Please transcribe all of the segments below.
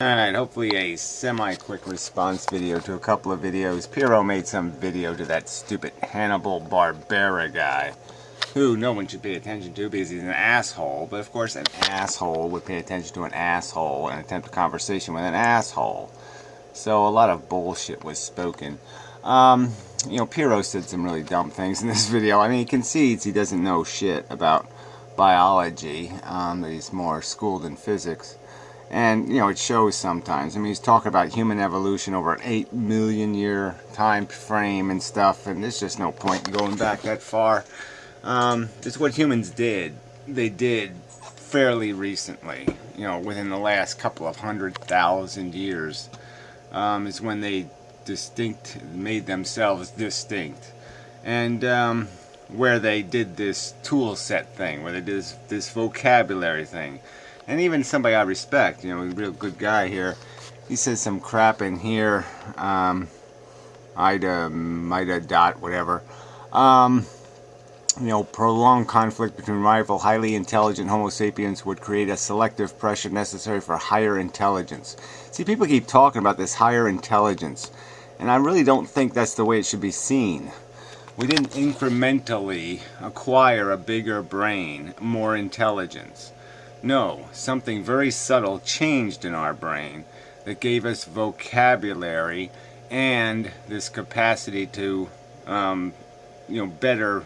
Alright, hopefully a semi-quick response video to a couple of videos. Piero made some video to that stupid hannibalbarca guy, who no one should pay attention to because he's an asshole. But of course an asshole would pay attention to an asshole and attempt a conversation with an asshole. So a lot of bullshit was spoken. You know, Piero said some really dumb things in this video. I mean, he concedes he doesn't know shit about biology, that he's more schooled in physics. And, you know, it shows sometimes. I mean, he's talking about human evolution over an 8 million year time frame and stuff, and there's just no point in going back that far. It's what humans did. They did fairly recently, you know, within the last couple of 100,000 years, is when they made themselves distinct. And where they did this tool set thing, where they did this vocabulary thing. And even somebody I respect, you know, a real good guy here, he says some crap in here, Ida dot, whatever. You know, prolonged conflict between rival, highly intelligent Homo sapiens would create a selective pressure necessary for higher intelligence. See, people keep talking about this higher intelligence, and I really don't think that's the way it should be seen. We didn't incrementally acquire a bigger brain, more intelligence. No, something very subtle changed in our brain that gave us vocabulary and this capacity to, you know, better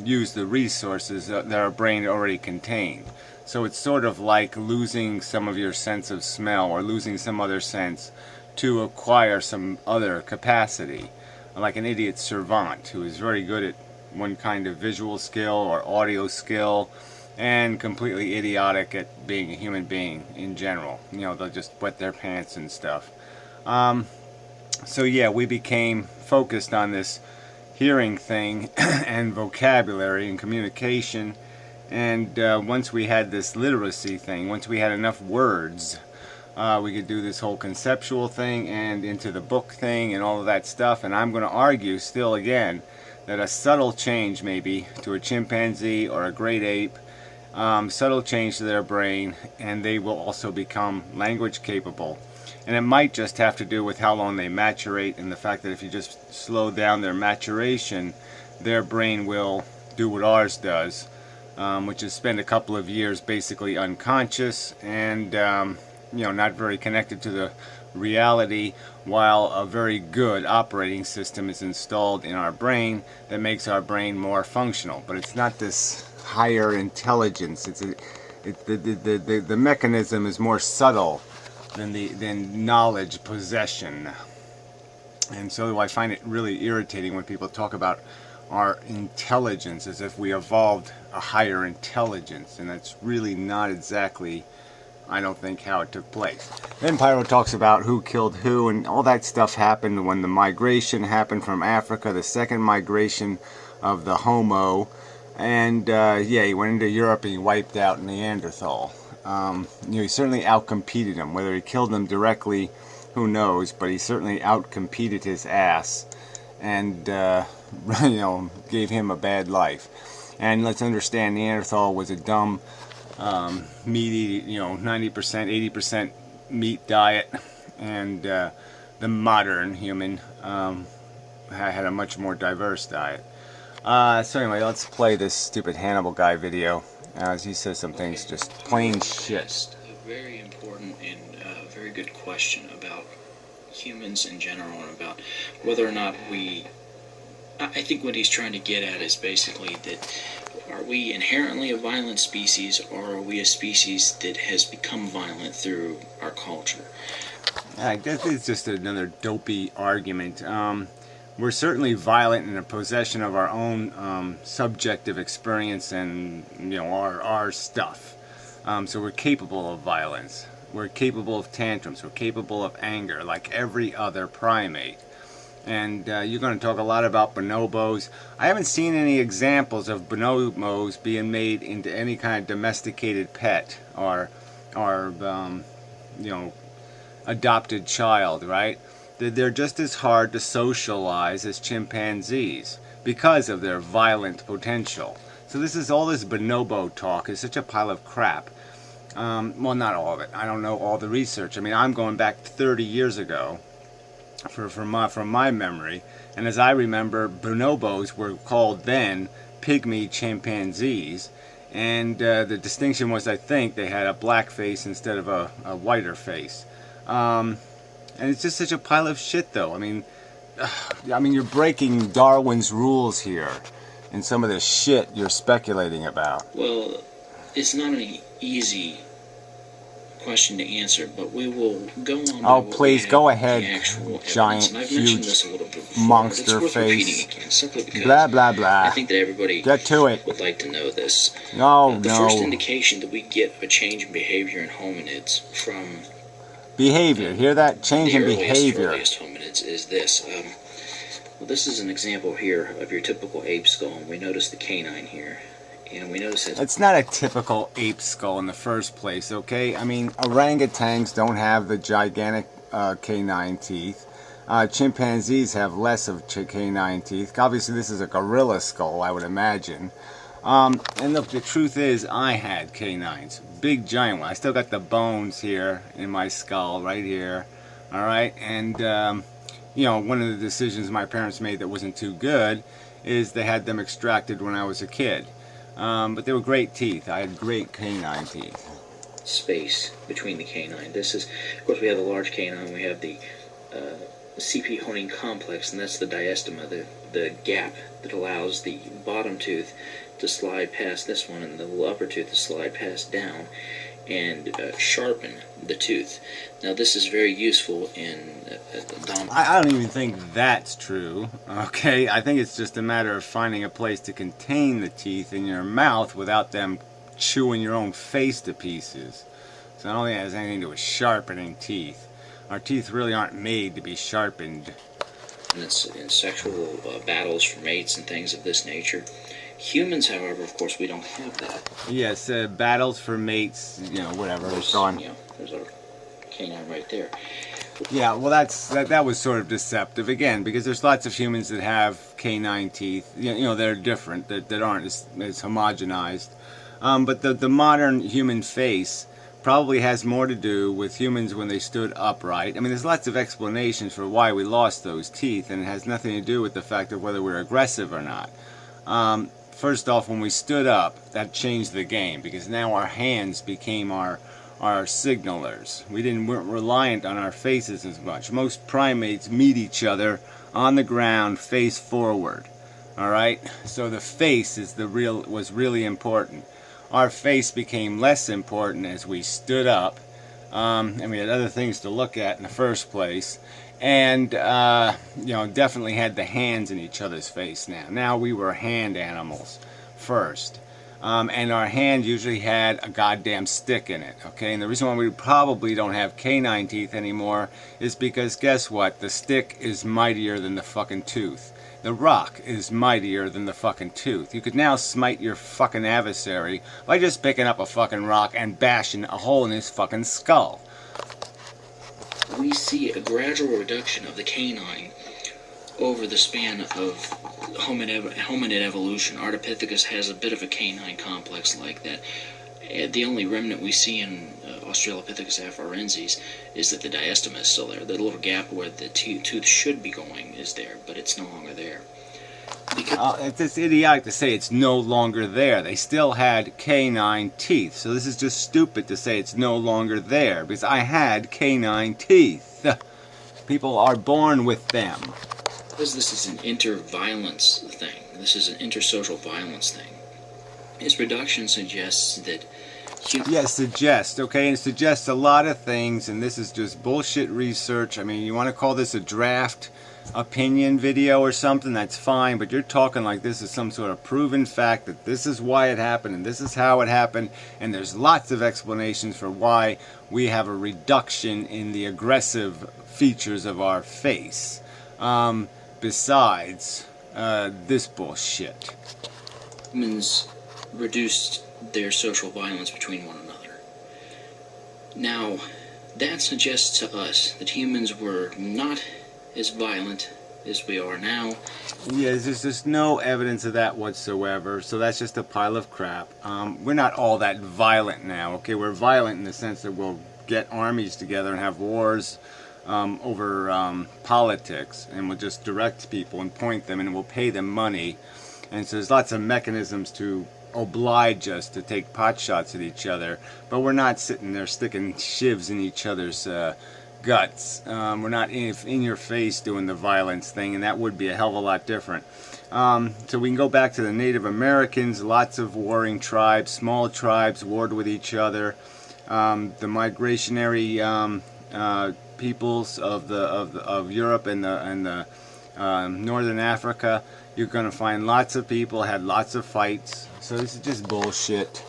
use the resources that our brain already contained. So it's sort of like losing some of your sense of smell or losing some other sense to acquire some other capacity. Like an idiot savant who is very good at one kind of visual skill or audio skill, and completely idiotic at being a human being in general. You know, they'll just wet their pants and stuff. So yeah, we became focused on this hearing thing and vocabulary and communication. And once we had this literacy thing, once we had enough words, we could do this whole conceptual thing and into the book thing and all of that stuff. And I'm going to argue still again that a subtle change maybe to a chimpanzee or a great ape, subtle change to their brain, and they will also become language capable. And it might just have to do with how long they maturate, and the fact that if you just slow down their maturation, their brain will do what ours does, which is spend a couple of years basically unconscious and you know, not very connected to the reality, while a very good operating system is installed in our brain that makes our brain more functional. But it's not this higher intelligence. The mechanism is more subtle than knowledge possession. And so I find it really irritating when people talk about our intelligence as if we evolved a higher intelligence, and that's really not exactly, I don't think, how it took place. Then Pyro talks about who killed who, and all that stuff happened when the migration happened from Africa, the second migration of the Homo. And yeah, he went into Europe and he wiped out Neanderthal. You know, he certainly outcompeted him. Whether he killed them directly, who knows, but he certainly outcompeted his ass and you know, gave him a bad life. And let's understand, Neanderthal was a dumb, meaty, you know, 90%, 80% meat diet, and the modern human had a much more diverse diet. So anyway, let's play this stupid Hannibal guy video as he says some things just plain shit. A very important and very good question about humans in general, and about whether or not I think what he's trying to get at is basically that, are we inherently a violent species, or are we a species that has become violent through our culture? This is just another dopey argument. We're certainly violent in the possession of our own subjective experience and, you know, our stuff. So we're capable of violence. We're capable of tantrums. We're capable of anger, like every other primate. And you're going to talk a lot about bonobos. I haven't seen any examples of bonobos being made into any kind of domesticated pet or you know, adopted child, right? They're just as hard to socialize as chimpanzees because of their violent potential. So this is all this bonobo talk is such a pile of crap. Well, not all of it. I don't know all the research. I mean, I'm going back 30 years ago from my memory. And as I remember, bonobos were called then pygmy chimpanzees. And the distinction was, I think, they had a black face instead of a whiter face. And it's just such a pile of shit, though. I mean, you're breaking Darwin's rules here in some of the shit you're speculating about. Well, it's not an easy question to answer, but we will go on. Oh, please go ahead, giant, and I've mentioned huge this a little bit before, monster but it's worth face. repeating again, simply because Blah blah blah. I think that everybody Get to it. would like to know this. No, The no. first indication that we get a change in behavior in hominids from Behavior. Hear that? Change the in earliest behavior. hominids is this. Well, this is an example here of your typical ape skull. We notice the canine here, and we notice that It's not a typical ape skull in the first place, okay? I mean, orangutans don't have the gigantic canine teeth. Chimpanzees have less of canine teeth. Obviously, this is a gorilla skull, I would imagine. And look, the truth is, I had canines. Big, giant one. I still got the bones here in my skull, right here. All right? And, you know, one of the decisions my parents made that wasn't too good is they had them extracted when I was a kid. But they were great teeth. I had great canine teeth. space between the canine. This is, of course, we have the large canine, we have the CP honing complex, and that's the diastema, the gap that allows the bottom tooth to slide past this one and the upper tooth to slide past down and sharpen the tooth. Now this is very useful in I don't even think that's true, okay? I think it's just a matter of finding a place to contain the teeth in your mouth without them chewing your own face to pieces. So I don't think it has anything to do with sharpening teeth. Our teeth really aren't made to be sharpened. and it's in sexual battles for mates and things of this nature. Humans, however, of course, we don't have that. Yes, battles for mates, you know, whatever. It's gone. You know, there's our canine right there. Yeah, well, that was sort of deceptive again, because there's lots of humans that have canine teeth. You know, they're different, that aren't as homogenized. But the modern human face probably has more to do with humans when they stood upright. I mean, there's lots of explanations for why we lost those teeth, and it has nothing to do with the fact of whether we're aggressive or not. First off, when we stood up, that changed the game, because now our hands became our signalers. Weren't reliant on our faces as much. Most primates meet each other on the ground, face forward. All right, so the face was really important. Our face became less important as we stood up, and we had other things to look at in the first place. And you know, definitely had the hands in each other's face now. Now we were hand animals first. And our hand usually had a goddamn stick in it, okay? And the reason why we probably don't have canine teeth anymore is because, guess what? The stick is mightier than the fucking tooth. The rock is mightier than the fucking tooth. You could now smite your fucking adversary by just picking up a fucking rock and bashing a hole in his fucking skull. We see a gradual reduction of the canine over the span of hominid evolution. Ardipithecus has a bit of a canine complex like that. The only remnant we see in Australopithecus afarensis is that the diastema is still there. The little gap where the tooth should be going is there, but it's no longer there. It's idiotic to say it's no longer there. They still had canine teeth, so this is just stupid to say it's no longer there, because I had canine teeth. People are born with them. Because this is an inter-violence thing, this is an intersocial violence thing, its reduction suggests that Yes, suggests, okay? And it suggests a lot of things, and this is just bullshit research. I mean, you want to call this a draft opinion video or something, that's fine, but you're talking like this is some sort of proven fact that this is why it happened, and this is how it happened, and there's lots of explanations for why we have a reduction in the aggressive features of our face. Besides this bullshit. humans reduced their social violence between one another. Now, that suggests to us that humans were not as violent as we are now. Yeah, there's just no evidence of that whatsoever, so that's just a pile of crap. We're not all that violent now, okay? We're violent in the sense that we'll get armies together and have wars over politics, and we'll just direct people and point them, and we'll pay them money. And so there's lots of mechanisms to oblige us to take pot shots at each other, but we're not sitting there sticking shivs in each other's guts. We're not in your face doing the violence thing, and that would be a hell of a lot different. So we can go back to the Native Americans. Lots of warring tribes, small tribes warred with each other. The migrationary peoples of Europe and the northern Africa. You're going to find lots of people had lots of fights. So this is just bullshit.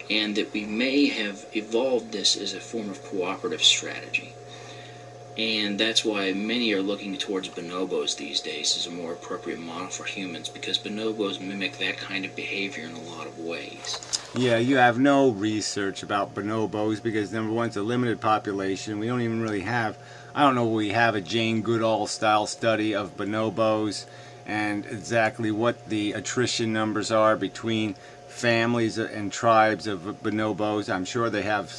And that we may have evolved this as a form of cooperative strategy. And that's why many are looking towards bonobos these days as a more appropriate model for humans, because bonobos mimic that kind of behavior in a lot of ways. Yeah, you have no research about bonobos because, number one, it's a limited population. We don't even really have, I don't know, we have a Jane Goodall style study of bonobos and exactly what the attrition numbers are between families and tribes of bonobos. I'm sure they have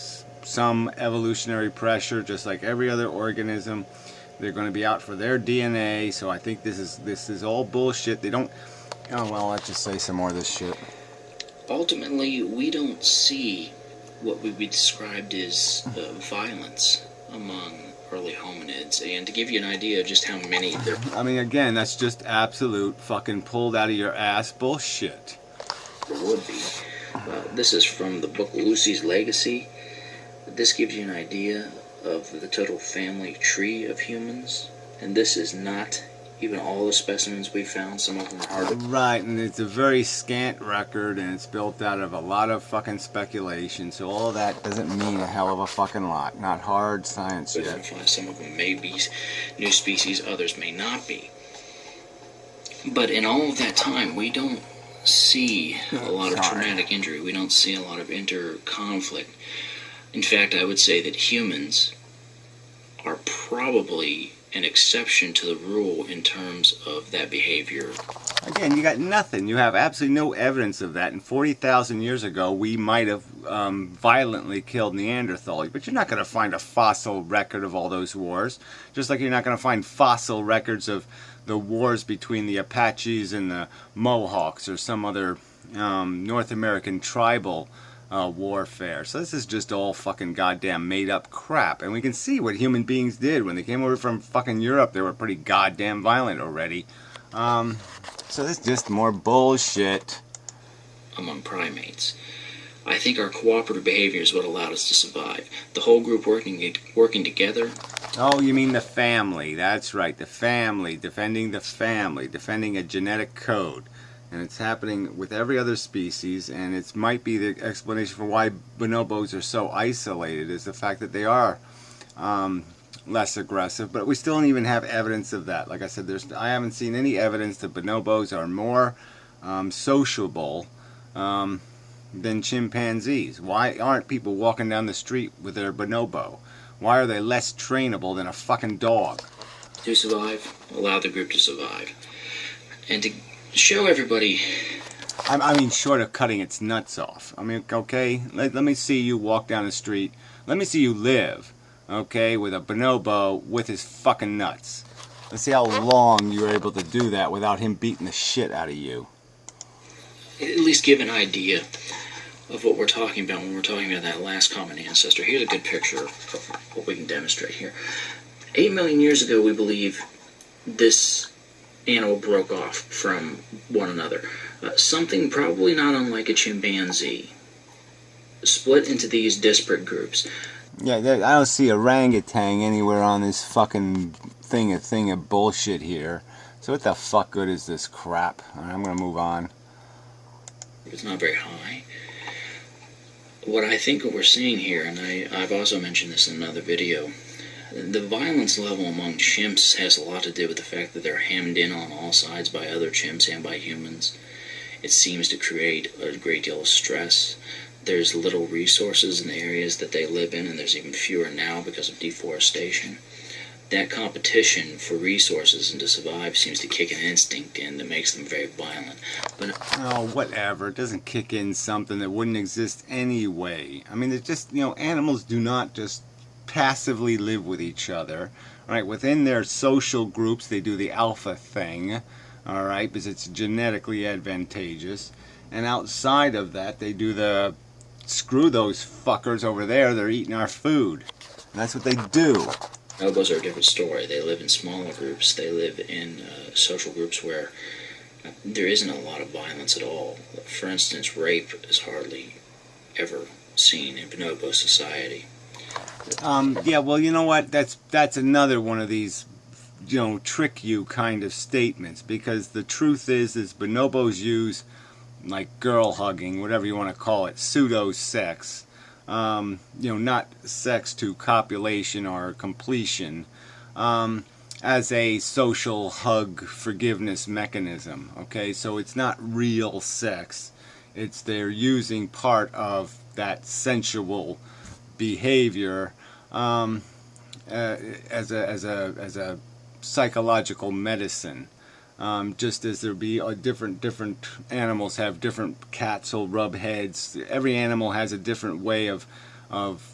some evolutionary pressure, just like every other organism. They're going to be out for their DNA, so I think this is all bullshit. They don't. Oh well, let's just say some more of this shit. Ultimately, we don't see what would be described as violence among early hominids, and to give you an idea of just how many there. I mean, again, that's just absolute fucking pulled out of your ass bullshit. Would be. This is from the book Lucy's Legacy. This gives you an idea of the total family tree of humans, and this is not even all the specimens we found. Some of them are hard. Right, and it's a very scant record, and it's built out of a lot of fucking speculation, so all of that doesn't mean a hell of a fucking lot. Not hard science yet. Some of them may be new species, others may not be. But in all of that time, we don't see a lot of traumatic injury. We don't see a lot of inter-conflict. In fact, I would say that humans are probably an exception to the rule in terms of that behavior. Again, you got nothing. You have absolutely no evidence of that. And 40,000 years ago, we might have violently killed Neanderthals, but you're not going to find a fossil record of all those wars. Just like you're not going to find fossil records of the wars between the Apaches and the Mohawks or some other North American tribal warfare. So this is just all fucking goddamn made up crap. And we can see what human beings did when they came over from fucking Europe. They were pretty goddamn violent already. So this is just more bullshit. Among primates. I think our cooperative behavior is what allowed us to survive. The whole group working together. Oh, you mean the family. That's right, the family. Defending a genetic code. And it's happening with every other species, and it might be the explanation for why bonobos are so isolated, is the fact that they are less aggressive, but we still don't even have evidence of that. Like I said, I haven't seen any evidence that bonobos are more sociable than chimpanzees. Why aren't people walking down the street with their bonobo? Why are they less trainable than a fucking dog? To survive, allow the group to survive. And to show everybody. I mean, short of cutting its nuts off. I mean, okay, let me see you walk down the street. Let me see you live, okay, with a bonobo with his fucking nuts. Let's see how long you're able to do that without him beating the shit out of you. At least give an idea of what we're talking about when we're talking about that last common ancestor. Here's a good picture of what we can demonstrate here. 8 million years ago, we believe this animal broke off from one another. Something probably not unlike a chimpanzee. Split into these disparate groups. Yeah, I don't see orangutan anywhere on this fucking thing of bullshit here. So what the fuck good is this crap? Alright, I'm gonna move on. It's not very high. What I think what we're seeing here, and I've also mentioned this in another video, the violence level among chimps has a lot to do with the fact that they're hemmed in on all sides by other chimps and by humans. It seems to create a great deal of stress. There's little resources in the areas that they live in, and there's even fewer now because of deforestation. that competition for resources and to survive seems to kick an instinct in that makes them very violent. But oh, whatever. It doesn't kick in something that wouldn't exist anyway. I mean, it's just, animals do not just passively live with each other. All right, within their social groups, they do the alpha thing, all right, because it's genetically advantageous. And outside of that, they do the screw those fuckers over there, they're eating our food. And that's what they do. bonobos are a different story. They live in smaller groups. They live in social groups where there isn't a lot of violence at all. For instance, rape is hardly ever seen in bonobo society. Yeah, well, you know what? That's another one of these, trick you kind of statements, because the truth is bonobos use, like, girl hugging, whatever you want to call it, pseudo sex. Not sex to copulation or completion, as a social hug forgiveness mechanism. Okay, so it's not real sex. It's they're using part of that sensual behavior as a psychological medicine. Just as there be different animals have different cats will rub heads. Every animal has a different way of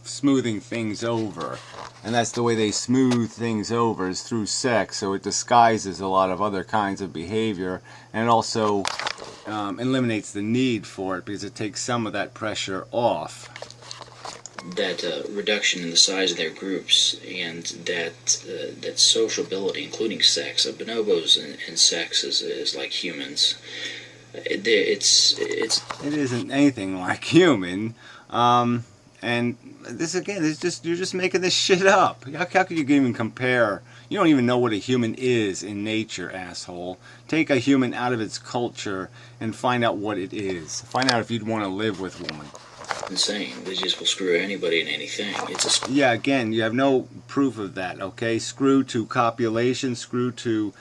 smoothing things over, and that's the way they smooth things over, is through sex. So it disguises a lot of other kinds of behavior, and it also eliminates the need for it because it takes some of that pressure off. That reduction in the size of their groups and that sociability, including sex. Bonobos and sex is like humans. It isn't anything like human. And this again is just, you're just making this shit up. How could you even compare? You don't even know what a human is in nature, asshole. Take a human out of its culture and find out what it is. Find out if you'd want to live with one. Insane. They just will screw anybody and anything. Yeah, again, you have no proof of that, okay? Screw to copulation, screw to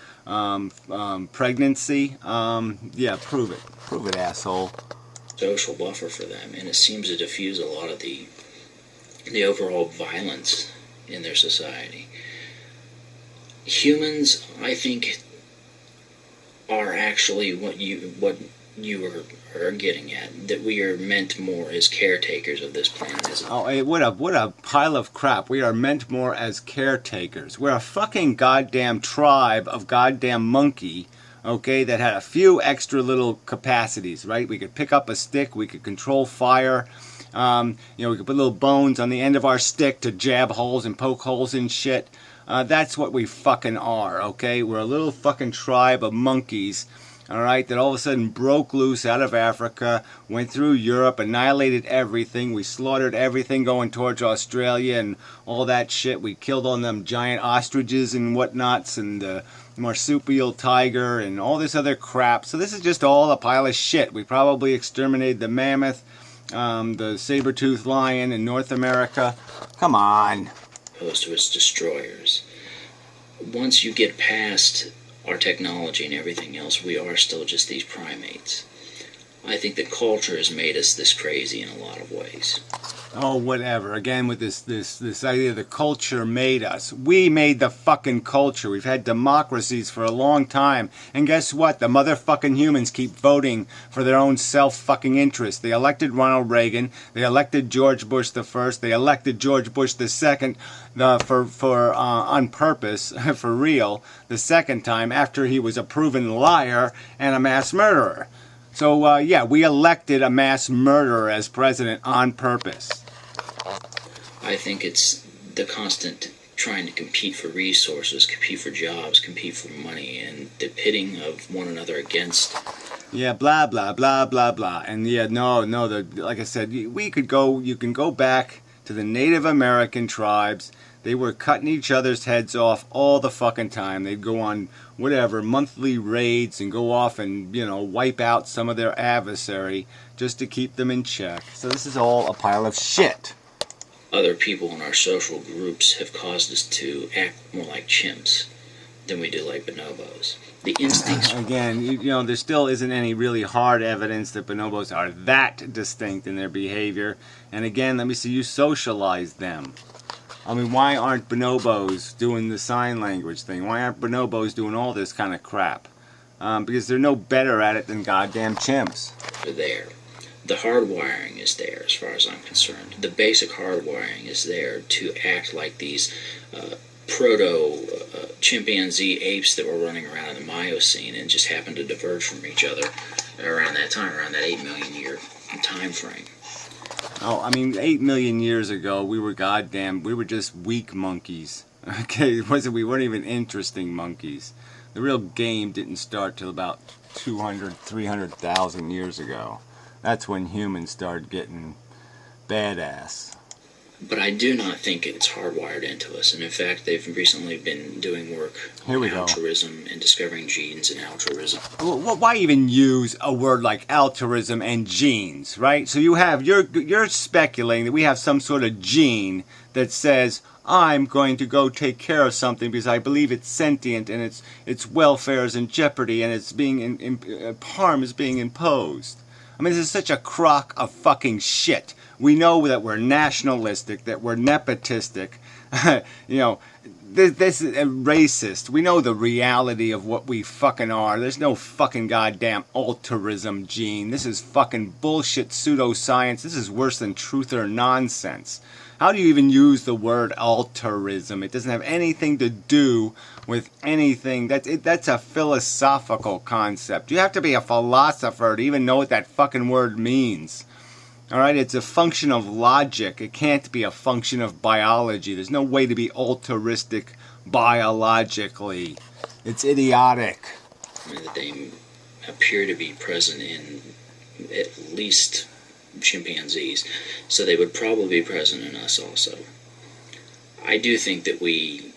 pregnancy. Yeah, prove it. Prove it, asshole. Social buffer for them, and it seems to diffuse a lot of the overall violence in their society. Humans, I think, are actually what you are getting at, that we are meant more as caretakers of this planet. Oh, hey, what a pile of crap. We are meant more as caretakers. We're a fucking goddamn tribe of goddamn monkey, okay, that had a few extra little capacities, right? We could pick up a stick, we could control fire, we could put little bones on the end of our stick to jab holes and poke holes in shit. That's what we fucking are, okay? We're a little fucking tribe of monkeys, alright, that all of a sudden broke loose out of Africa, went through Europe, annihilated everything. We slaughtered everything going towards Australia and all that shit. We killed all them giant ostriches and whatnots and the marsupial tiger and all this other crap. So this is just all a pile of shit. We probably exterminated the mammoth, the saber-toothed lion in North America. Come on. Opposed to its destroyers. Once you get past our technology and everything else, we are still just these primates. I think that culture has made us this crazy in a lot of ways. Oh, whatever. Again, with this idea the culture made us. We made the fucking culture. We've had democracies for a long time. And guess what? The motherfucking humans keep voting for their own self-fucking interest. They elected Ronald Reagan. They elected George Bush the first. They elected George Bush the second on purpose, for real, the second time after he was a proven liar and a mass murderer. So, yeah, we elected a mass murderer as president on purpose. I think it's the constant trying to compete for resources, compete for jobs, compete for money, and the pitting of one another against. Yeah, blah, blah, blah, blah, blah. And yeah, like I said, you can go back to the Native American tribes. They were cutting each other's heads off all the fucking time. They'd go on monthly raids and go off and, wipe out some of their adversary just to keep them in check. So this is all a pile of shit. Other people in our social groups have caused us to act more like chimps than we do like bonobos. The instincts. Again, there still isn't any really hard evidence that bonobos are that distinct in their behavior. And again, let me see, you socialize them. I mean, why aren't bonobos doing the sign language thing? Why aren't bonobos doing all this kind of crap? Because they're no better at it than goddamn chimps. They're there. The hardwiring is there, as far as I'm concerned. The basic hardwiring is there to act like these proto chimpanzee apes that were running around in the Miocene and just happened to diverge from each other around that time, around that 8 million year time frame. Oh, I mean, 8 million years ago, we were just weak monkeys. Okay, we weren't even interesting monkeys. The real game didn't start till about 200, 300,000 years ago. That's when humans started getting badass. But I do not think it's hardwired into us. And in fact, they've recently been doing work Here we on go. altruism and discovering genes in altruism. Well, why even use a word like altruism and genes, right? So you're speculating that we have some sort of gene that says, I'm going to go take care of something because I believe it's sentient and its welfare is in jeopardy and it's harm is being imposed. I mean, this is such a crock of fucking shit. We know that we're nationalistic, that we're nepotistic, you know, this is racist. We know the reality of what we fucking are. There's no fucking goddamn altruism gene. This is fucking bullshit pseudoscience. This is worse than truth or nonsense. How do you even use the word altruism? It doesn't have anything to do with anything. That's a philosophical concept. You have to be a philosopher to even know what that fucking word means. Alright, it's a function of logic. It can't be a function of biology. There's no way to be altruistic biologically. It's idiotic. I mean, that they appear to be present in at least chimpanzees, so they would probably be present in us also. I do think that we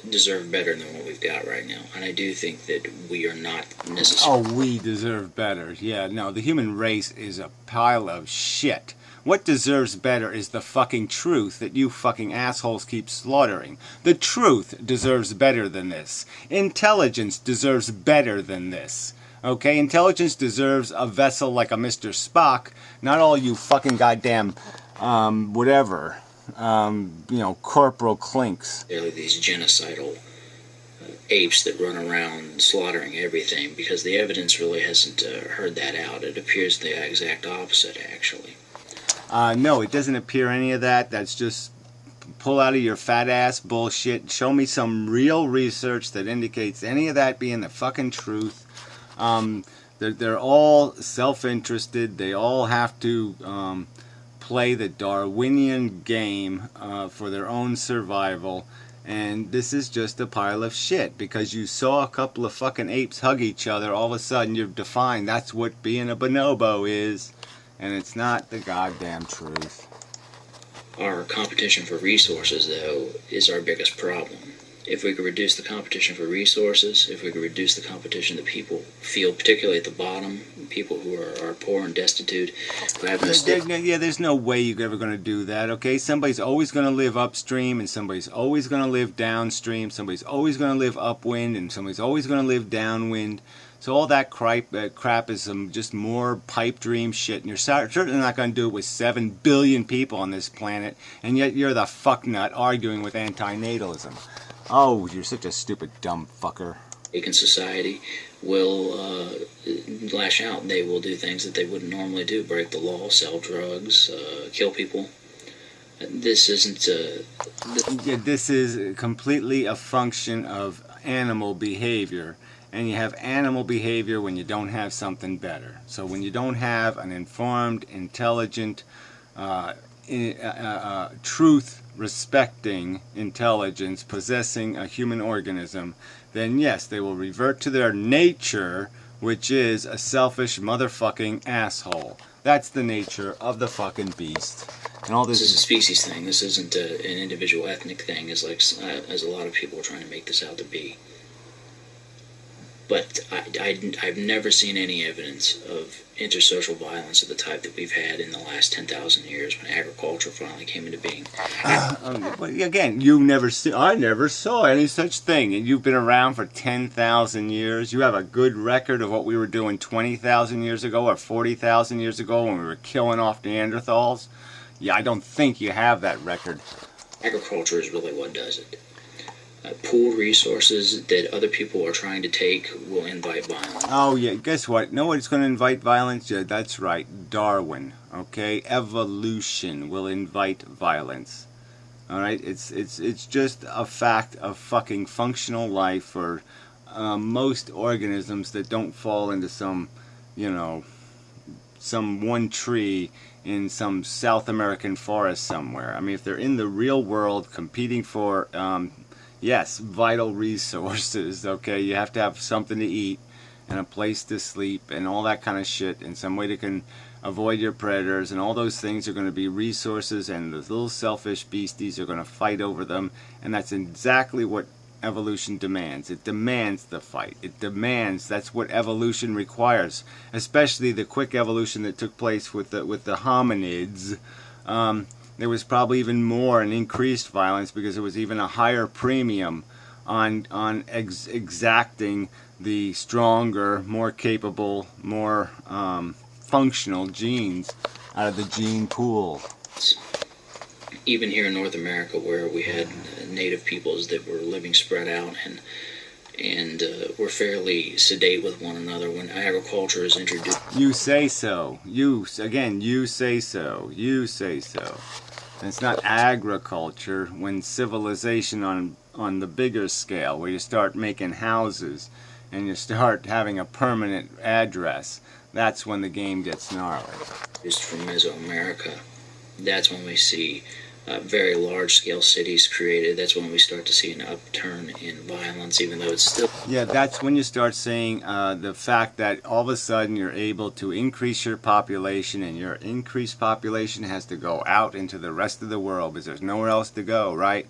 deserve better than what we've got right now, and I do think that we are not necessarily... Oh, we deserve better. Yeah, no, the human race is a pile of shit. What deserves better is the fucking truth that you fucking assholes keep slaughtering. The truth deserves better than this. Intelligence deserves better than this. Okay, intelligence deserves a vessel like a Mr. Spock, not all you fucking goddamn, whatever, you know, corporal clinks. They're these genocidal apes that run around slaughtering everything, because the evidence really hasn't heard that out. It appears the exact opposite, actually. No, it doesn't appear any of that. That's just pull out of your fat ass bullshit. Show me some real research that indicates any of that being the fucking truth. They're all self-interested. They all have to play the Darwinian game for their own survival. And this is just a pile of shit. Because you saw a couple of fucking apes hug each other, all of a sudden you've defined that's what being a bonobo is. And it's not the goddamn truth. Our competition for resources, though, is our biggest problem. If we could reduce the competition for resources, if we could reduce the competition that people feel, particularly at the bottom, people who are poor and destitute, who have no Yeah, there's no way you're ever going to do that, okay? Somebody's always going to live upstream, and somebody's always going to live downstream, somebody's always going to live upwind, and somebody's always going to live downwind. So all that crap is just more pipe dream shit, and you're certainly not going to do it with 7 billion people on this planet, and yet you're the fucknut arguing with antinatalism. Oh, you're such a stupid, dumb fucker. In society will lash out. They will do things that they wouldn't normally do. Break the law, sell drugs, kill people. This isn't... This is completely a function of animal behavior. And you have animal behavior when you don't have something better. So when you don't have an informed, intelligent, truth-respecting intelligence possessing a human organism, then yes, they will revert to their nature, which is a selfish motherfucking asshole. That's the nature of the fucking beast. And all this is a species thing. This isn't an individual ethnic thing, as a lot of people are trying to make this out to be. But I've never seen any evidence of intersocial violence of the type that we've had in the last 10,000 years when agriculture finally came into being. Again, I never saw any such thing. And you've been around for 10,000 years. You have a good record of what we were doing 20,000 years ago or 40,000 years ago when we were killing off Neanderthals. Yeah, I don't think you have that record. Agriculture is really what does it. Pooled resources that other people are trying to take will invite violence. Oh yeah, guess what? Know what's going to invite violence? Yeah, that's right, Darwin. Okay, evolution will invite violence. All right, it's just a fact of fucking functional life for most organisms that don't fall into some, you know, some one tree in some South American forest somewhere. I mean, if they're in the real world competing for, yes, vital resources, okay, you have to have something to eat and a place to sleep and all that kind of shit and some way to can avoid your predators, and all those things are going to be resources, and the little selfish beasties are going to fight over them, and that's exactly what evolution demands. It demands the fight. It demands, that's what evolution requires, especially the quick evolution that took place with the hominids. There was probably even more and increased violence because there was even a higher premium on exacting the stronger, more capable, more functional genes out of the gene pool. Even here in North America, where we had native peoples that were living spread out and were fairly sedate with one another, when agriculture is introduced. You say so. You say so. You say so. And it's not agriculture when civilization on the bigger scale, where you start making houses and you start having a permanent address. That's when the game gets gnarly. Just from Mesoamerica, that's when we see very large-scale cities created. That's when we start to see an upturn in violence, even though it's still... Yeah, that's when you start seeing the fact that all of a sudden you're able to increase your population, and your increased population has to go out into the rest of the world because there's nowhere else to go, right?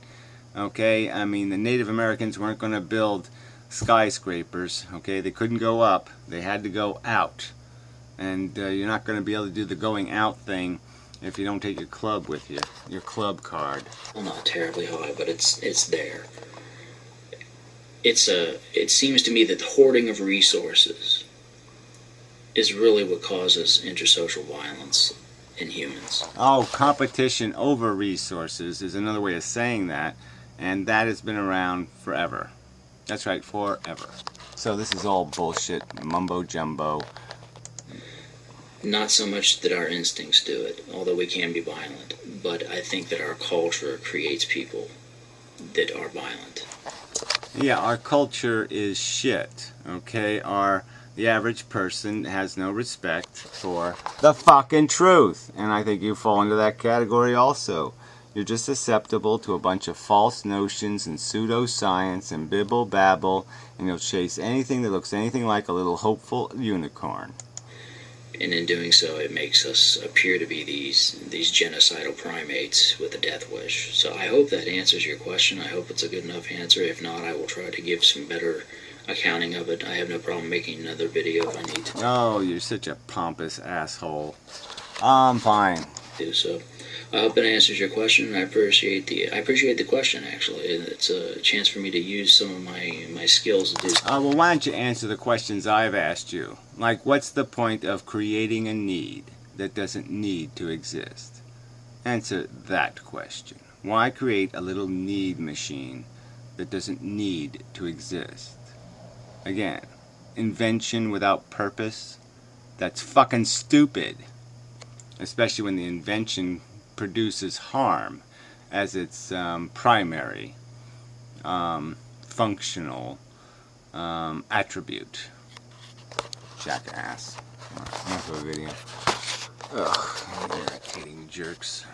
Okay, I mean, the Native Americans weren't going to build skyscrapers, okay? They couldn't go up. They had to go out. And you're not going to be able to do the going out thing if you don't take your club with you, your club card. Well, not terribly high, but it's there. It seems to me that the hoarding of resources is really what causes intersocial violence in humans. Oh, competition over resources is another way of saying that, and that has been around forever. That's right, forever. So this is all bullshit, mumbo jumbo. Not so much that our instincts do it, although we can be violent, but I think that our culture creates people that are violent. Yeah, our culture is shit, okay? The average person has no respect for the fucking truth, and I think you fall into that category also. You're just susceptible to a bunch of false notions and pseudoscience and bibble-babble, and you'll chase anything that looks anything like a little hopeful unicorn. And in doing so, it makes us appear to be these genocidal primates with a death wish. So I hope that answers your question. I hope it's a good enough answer. If not, I will try to give some better accounting of it. I have no problem making another video if I need to. Oh, you're such a pompous asshole. I'm fine. Do so. I hope it answers your question. I appreciate the question, actually. It's a chance for me to use some of my skills to do. Well, why don't you answer the questions I've asked you? Like, what's the point of creating a need that doesn't need to exist? Answer that question. Why create a little need machine that doesn't need to exist? Again, invention without purpose? That's fucking stupid. Especially when the invention produces harm as its primary functional attribute. Jackass. Enough of a video. Ugh, irritating jerks.